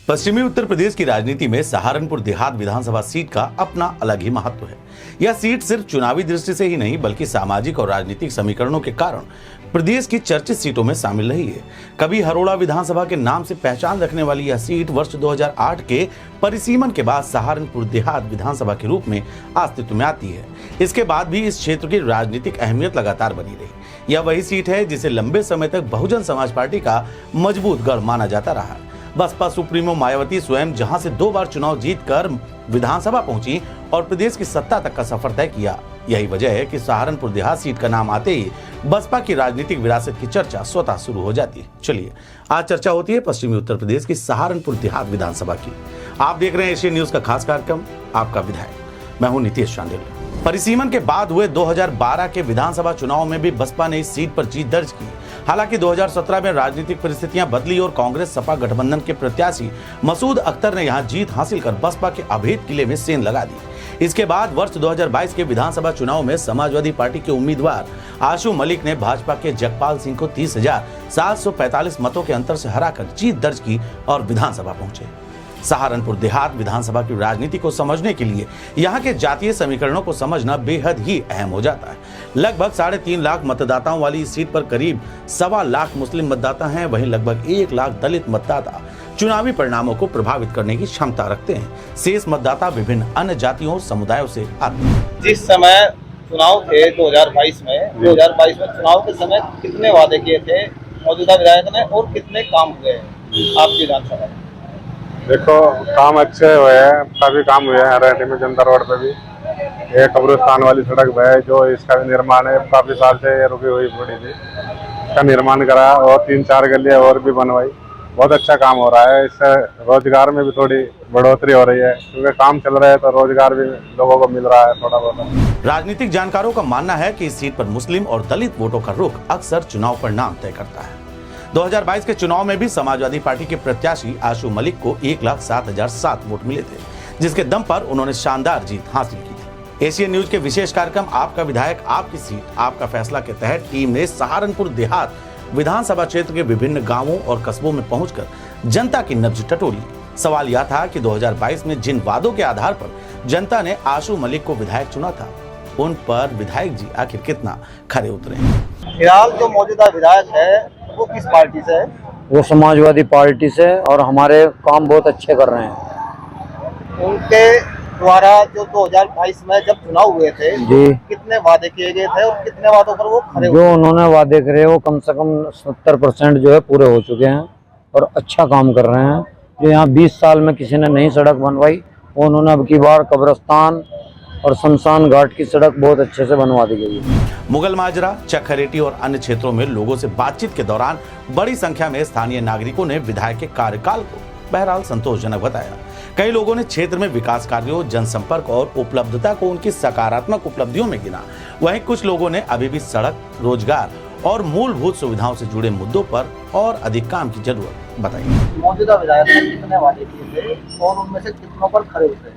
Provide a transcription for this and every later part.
पश्चिमी उत्तर प्रदेश की राजनीति में सहारनपुर देहात विधानसभा सीट का अपना अलग ही महत्व है। यह सीट सिर्फ चुनावी दृष्टि से ही नहीं बल्कि सामाजिक और राजनीतिक समीकरणों के कारण प्रदेश की चर्चित सीटों में शामिल रही है। कभी हरोड़ा विधानसभा के नाम से पहचान रखने वाली यह सीट वर्ष 2008 के परिसीमन के बाद सहारनपुर देहात विधानसभा के रूप में अस्तित्व में आती है। इसके बाद भी इस क्षेत्र की राजनीतिक अहमियत लगातार बनी रही। यह वही सीट है जिसे लंबे समय तक बहुजन समाज पार्टी का मजबूत गढ़ माना जाता रहा। बसपा सुप्रीमो मायावती स्वयं जहां से 2 बार चुनाव जीतकर विधानसभा पहुंची और प्रदेश की सत्ता तक का सफर तय किया। यही वजह है कि सहारनपुर देहात सीट का नाम आते ही बसपा की राजनीतिक विरासत की चर्चा स्वतः शुरू हो जाती है। चलिए आज चर्चा होती है पश्चिमी उत्तर प्रदेश की सहारनपुर देहात विधानसभा की। आप देख रहे हैं एशियन न्यूज का खास कार्यक्रम आपका विधायक। मैं हूं नीतीश शांडिल्य। परिसीमन के बाद हुए 2012 के विधानसभा चुनाव में भी बसपा ने इस सीट पर जीत दर्ज की। हालांकि 2017 में राजनीतिक परिस्थितियां बदली और कांग्रेस सपा गठबंधन के प्रत्याशी मसूद अख्तर ने यहां जीत हासिल कर बसपा के अभेद किले में सेंध लगा दी। इसके बाद वर्ष 2022 के विधानसभा चुनाव में समाजवादी पार्टी के उम्मीदवार आशु मलिक ने भाजपा के जगपाल सिंह को 30,745 मतों के अंतर से हराकर जीत दर्ज की और विधानसभा पहुंचे। सहारनपुर देहात विधानसभा की राजनीति को समझने के लिए यहाँ के जातीय समीकरणों को समझना बेहद ही अहम हो जाता है। लगभग 3.5 लाख मतदाताओं वाली इस सीट पर करीब 1.25 लाख मुस्लिम मतदाता हैं। वहीं लगभग 1 लाख दलित मतदाता चुनावी परिणामों को प्रभावित करने की क्षमता रखते हैं। शेष मतदाता विभिन्न अन्य जातियों और समुदायों से आते हैं। जिस समय चुनाव थे 2022 में चुनाव के समय कितने वादे किए थे मौजूदा विधायक ने और कितने काम हुए हैं आपकी विधानसभा में? देखो काम अच्छे हुए हैं, काफी काम हुए हैं। हरियाणा में जनता रोड पे भी एक कब्रिस्तान वाली सड़क है जो इसका निर्माण है, काफी साल से ये रुकी हुई पड़ी थी। इसका निर्माण करा और 3-4 गलियां और भी बनवाई। बहुत अच्छा काम हो रहा है। इससे रोजगार में भी थोड़ी बढ़ोतरी हो रही है क्योंकि काम चल रहा है तो रोजगार भी लोगों को मिल रहा है थोड़ा बहुत। राजनीतिक जानकारों का मानना है कि इस सीट पर मुस्लिम और दलित वोटों का रुख अक्सर चुनाव परिणाम तय करता है। 2022 के चुनाव में भी समाजवादी पार्टी के प्रत्याशी आशु मलिक को 1,07,007 वोट मिले थे, जिसके दम पर उन्होंने शानदार जीत हासिल की थी। एशियन न्यूज के विशेष कार्यक्रम आपका विधायक आपकी सीट आपका फैसला के तहत टीम ने सहारनपुर देहात विधानसभा क्षेत्र के विभिन्न गांवों और कस्बों में पहुंचकर जनता की नब्ज टटोली। सवाल यह था कि 2022 में जिन वादों के आधार पर जनता ने आशु मलिक को विधायक चुना था, उन पर विधायक जी आखिर कितना खरे उतरे हैं। फिलहाल जो मौजूदा विधायक है वो किस पार्टी से है? वो समाजवादी पार्टी से और हमारे काम बहुत अच्छे कर रहे हैं। उनके द्वारा जो 2022 में जब चुनाव हुए थे जी, कितने वादे किए गए थे और कितने वादों पर वो खरे जो उन्होंने वादे करे वो कम से कम 70% जो है पूरे हो चुके हैं और अच्छा काम कर रहे हैं। जो यहाँ 20 साल में किसी ने नई सड़क बनवाई वो उन्होंने अब की बार कब्रिस्तान और शमशान घाट की सड़क बहुत अच्छे से बनवा दी गई है। मुगल माजरा, चकहरेटी और अन्य क्षेत्रों में लोगों से बातचीत के दौरान बड़ी संख्या में स्थानीय नागरिकों ने विधायक के कार्यकाल को बहरहाल संतोषजनक बताया। कई लोगों ने क्षेत्र में विकास कार्यों, जनसंपर्क और उपलब्धता को उनकी सकारात्मक उपलब्धियों में गिना। वहीं कुछ लोगों ने अभी भी सड़क, रोजगार और मूलभूत सुविधाओं से जुड़े मुद्दों पर और अधिक काम की जरूरत बताई। मौजूदा विधायक ने कितने वादे किए थे और उनमें से कितनों पर खरे उतरे?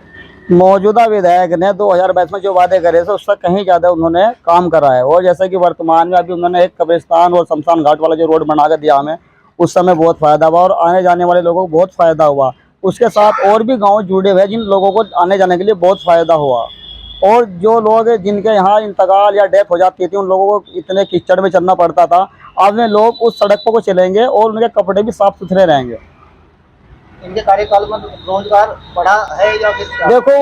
मौजूदा विधायक ने 2022 में जो वादे करे थे उससे कहीं ज़्यादा उन्होंने काम करा है। और जैसे कि वर्तमान में अभी उन्होंने एक कब्रिस्तान और शमशान घाट वाला जो रोड बना कर दिया हमें, उस समय बहुत फ़ायदा हुआ और आने जाने वाले लोगों को बहुत फ़ायदा हुआ। उसके साथ और भी गांव जुड़े हुए जिन लोगों को आने जाने के लिए बहुत फ़ायदा हुआ। और जो लोग जिनके यहाँ इंतकाल या डेथ हो जाती थी उन लोगों को इतने कीचड़ में चलना पड़ता था, अब में लोग उस सड़क पर चलेंगे और उनके कपड़े भी साफ़ सुथरे रहेंगे। इनके कार्यकाल में रोजगार बढ़ा है या किस? देखो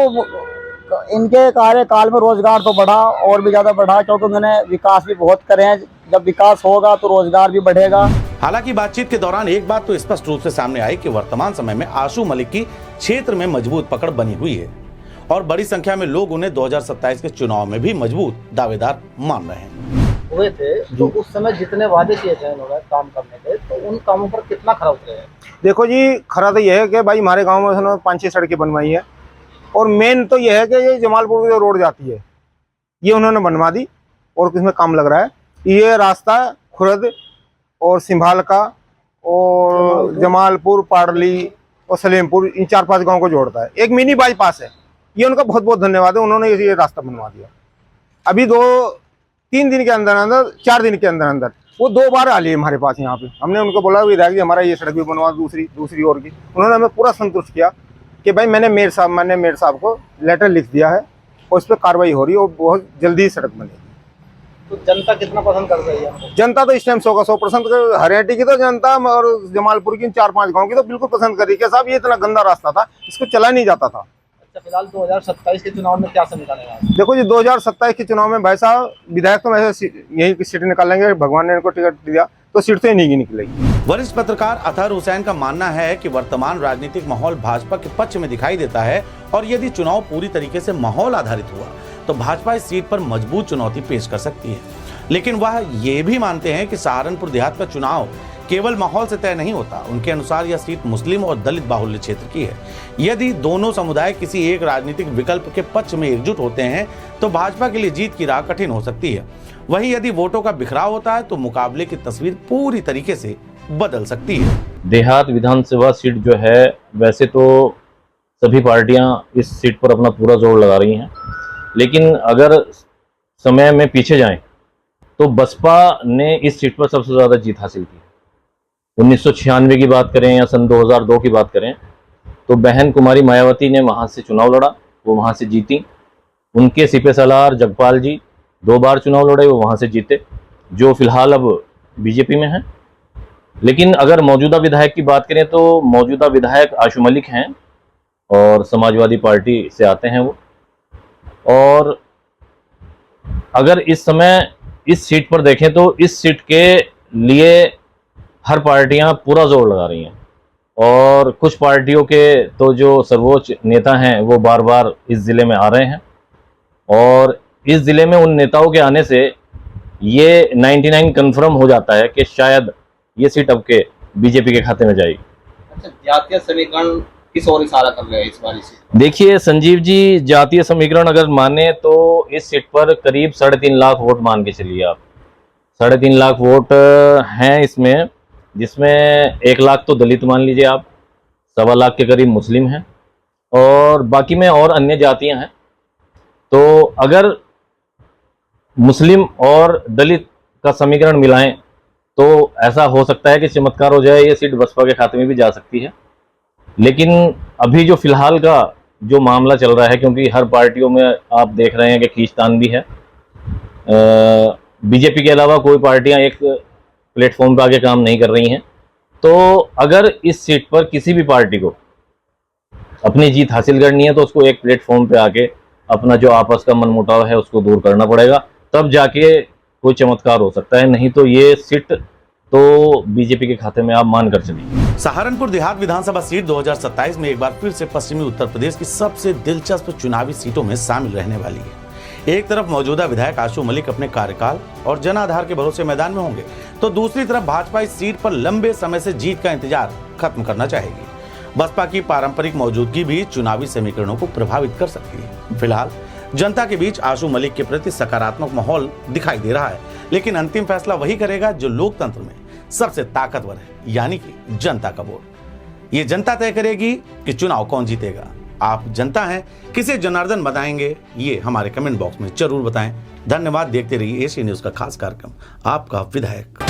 इनके कार्यकाल में रोजगार तो बढ़ा और भी ज्यादा बढ़ा क्योंकि उन्होंने विकास भी बहुत करे हैं। जब विकास होगा तो रोजगार भी बढ़ेगा। हालांकि बातचीत के दौरान एक बात तो स्पष्ट रूप से सामने आई कि वर्तमान समय में आशु मलिक की क्षेत्र में मजबूत पकड़ बनी हुई है और बड़ी संख्या में लोग उन्हें 2027 के चुनाव में भी मजबूत दावेदार मान रहे हैं। हुए थे तो उस समय जितने वादे किए थे उन्होंने काम करने के, तो उन कामों पर कितना खरा उतरे हैं? देखो जी, खरा तो यह है कि भाई हमारे गांव में उन्होंने 5-6 सड़कें बनवाई है और मेन तो यह है कि ये जमालपुर की जो रोड जाती है ये उन्होंने बनवा दी और किसमें काम लग रहा है। ये रास्ता खुर्द और सिंभाल का और जमालपुर, पाडली और सलेमपुर इन 4-5 गाँव को जोड़ता है। एक मिनी बाईपास है। ये उनका बहुत बहुत धन्यवाद है, उन्होंने ये रास्ता बनवा दिया। अभी 2-3 दिन के अंदर अंदर, 4 दिन के अंदर अंदर वो 2 बार आ लिए हमारे पास यहाँ पे। हमने उनको बोला विधायक जी हमारा ये सड़क भी बनवा दूसरी ओर की। उन्होंने हमें पूरा संतुष्ट किया कि भाई मैंने मेयर साहब को लेटर लिख दिया है और उस पर कार्रवाई हो रही है और बहुत जल्दी ही सड़क बनेगी। तो जनता कितना पसंद कर रही है? जनता तो इस टाइम 100% हरियाणा की तो जनता और जमालपुर की 4-5 गाँव की तो बिल्कुल पसंद कर रही है। साहब ये इतना गंदा रास्ता था, इसको चला नहीं जाता था। अच्छा, फिलहाल 2027 के चुनाव में क्या समीकरण है? देखो जी 2027 के चुनाव में भाई साहब विधायक तो वैसे यही सीट निकालेंगे, भगवान ने इनको टिकट दिया तो सीट तो नहीं निकलेगी। वरिष्ठ पत्रकार अतहर हुसैन का मानना है कि वर्तमान राजनीतिक माहौल भाजपा के पक्ष में दिखाई देता है और यदि चुनाव पूरी तरीके से माहौल आधारित हुआ तो भाजपा इस सीट पर मजबूत चुनौती पेश कर सकती है। लेकिन वह ये भी मानते हैं कि सहारनपुर देहात का चुनाव केवल माहौल से तय नहीं होता। उनके अनुसार यह सीट मुस्लिम और दलित बाहुल्य क्षेत्र की है। यदि दोनों समुदाय किसी एक राजनीतिक विकल्प के पक्ष में एकजुट होते हैं तो भाजपा के लिए जीत की राह कठिन हो सकती है। वहीं यदि वोटों का बिखराव होता है तो मुकाबले की तस्वीर पूरी तरीके से बदल सकती है। देहात विधानसभा सीट जो है, वैसे तो सभी पार्टियां इस सीट पर अपना पूरा जोर लगा रही हैं, लेकिन अगर समय में पीछे जाएं तो बसपा ने इस सीट पर सबसे ज़्यादा जीत हासिल की। 1996 की बात करें या सन 2002 की बात करें तो बहन कुमारी मायावती ने वहाँ से चुनाव लड़ा, वो वहाँ से जीती। उनके सिपे सलार जगपाल जी 2 बार चुनाव लड़े, वो वहाँ से जीते, जो फिलहाल अब बीजेपी में हैं। लेकिन अगर मौजूदा विधायक की बात करें तो मौजूदा विधायक आशू मलिक हैं और समाजवादी पार्टी से आते हैं वो। और अगर इस समय इस सीट पर देखें तो इस सीट के लिए हर पार्टियां पूरा जोर लगा रही हैं और कुछ पार्टियों के तो जो सर्वोच्च नेता हैं वो बार बार इस ज़िले में आ रहे हैं और इस ज़िले में उन नेताओं के आने से ये 99 कन्फर्म हो जाता है कि शायद ये सीट अब के बीजेपी के खाते में जाएगी। अच्छा, जातीय समीकरण किस ओर इशारा कर रहे हैं इस बार? देखिए संजीव जी, जातीय समीकरण अगर माने तो इस सीट पर करीब 3.5 लाख वोट मान के चलिए आप। 3.5 लाख वोट हैं इसमें, जिसमें 1 लाख तो दलित मान लीजिए आप, 1.25 लाख के करीब मुस्लिम हैं और बाकी में और अन्य जातियां हैं। तो अगर मुस्लिम और दलित का समीकरण मिलाएं तो ऐसा हो सकता है कि चमत्कार हो जाए, ये सीट बसपा के खाते में भी जा सकती है। लेकिन अभी जो फिलहाल का जो मामला चल रहा है, क्योंकि हर पार्टियों में आप देख रहे हैं कि खींचतान भी है, बीजेपी के अलावा कोई पार्टियां एक प्लेटफॉर्म पर आगे काम नहीं कर रही हैं। तो अगर इस सीट पर किसी भी पार्टी को अपनी जीत हासिल करनी है तो उसको एक प्लेटफॉर्म पे आके अपना जो आपस का मनमुटाव है उसको दूर करना पड़ेगा, तब जाके कोई चमत्कार हो सकता है। नहीं तो ये सीट तो बीजेपी के खाते में आप मान कर चलिए। सहारनपुर देहात विधानसभा सीट 2027 में एक बार फिर से पश्चिमी उत्तर प्रदेश की सबसे दिलचस्प चुनावी सीटों में शामिल रहने वाली है। एक तरफ मौजूदा विधायक आशू मलिक अपने कार्यकाल और जन आधार के भरोसे मैदान में होंगे, तो दूसरी तरफ भाजपा इस सीट पर लंबे समय से जीत का इंतजार खत्म करना चाहेगी। बसपा की पारंपरिक मौजूदगी भी चुनावी समीकरणों को प्रभावित कर सकती है। फिलहाल जनता के बीच आशू मलिक के प्रति सकारात्मक माहौल दिखाई दे रहा है, लेकिन अंतिम फैसला वही करेगा जो लोकतंत्र में सबसे ताकतवर है, यानी कि जनता का वोट। ये जनता तय करेगी कि चुनाव कौन जीतेगा। आप जनता हैं, किसे जनार्दन बताएंगे, ये हमारे कमेंट बॉक्स में जरूर बताएं। धन्यवाद। देखते रहिए एशियन न्यूज का खास कार्यक्रम आपका विधायक।